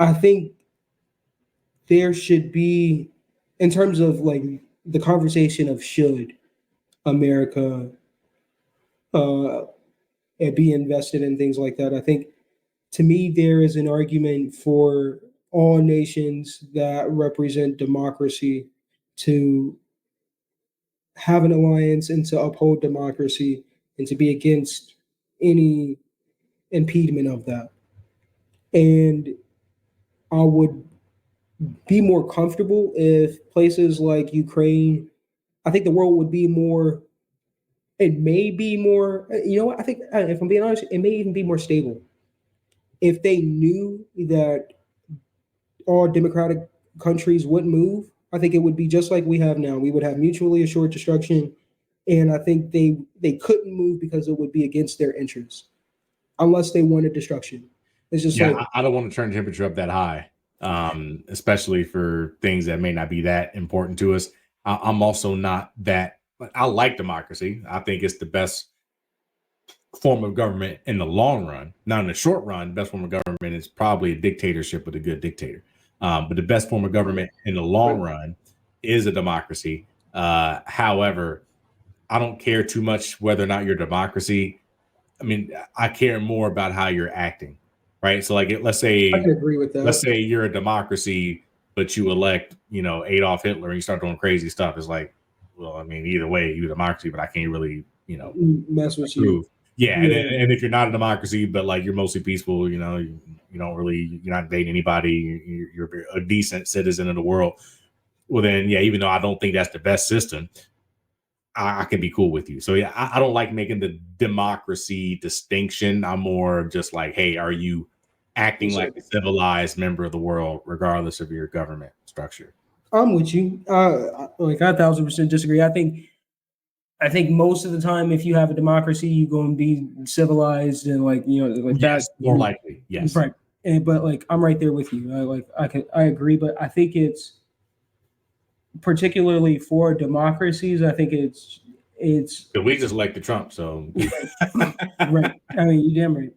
I think there should be, in terms of like the conversation of should America uh, be invested in things like that. I think to me there is an argument for all nations that represent democracy to have an alliance and to uphold democracy and to be against any impediment of that. And I would be more comfortable if places like Ukraine, I think the world would be more, it may be more, you know what, I think, if I'm being honest, it may even be more stable if they knew that all democratic countries would move. I think it would be just like we have now. We would have mutually assured destruction, and I think they couldn't move because it would be against their interests, unless they wanted destruction. It's just like, I don't want to turn the temperature up that high, especially for things that may not be that important to us. I'm also not that. I like democracy. I think it's the best form of government in the long run. Now, in the short run, the best form of government is probably a dictatorship with a good dictator. But the best form of government in the long run is a democracy. However, I don't care too much whether or not you're a democracy. I mean, I care more about how you're acting, right? So, like, let's say, I can agree with that. let's say you're a democracy, but you elect, Adolf Hitler, and you start doing crazy stuff. It's like, well, I mean, either way, you're a democracy, but I can't really, mess with you. Yeah, and if you're not a democracy, but like you're mostly peaceful, you don't really, you're not dating anybody, you're a decent citizen of the world. Well, then, yeah, even though I don't think that's the best system, I can be cool with you. So yeah, I don't like making the democracy distinction. I'm more just like, hey, are you acting like a civilized member of the world, regardless of your government structure? I'm with you. Like I 1,000% disagree. I think most of the time, if you have a democracy, you're going to be civilized and like yes, that. More likely, yes. Right. But like I'm right there with you. I agree, but I think it's particularly for democracies. I think it's we just elected Trump, so right. I mean, you're damn right.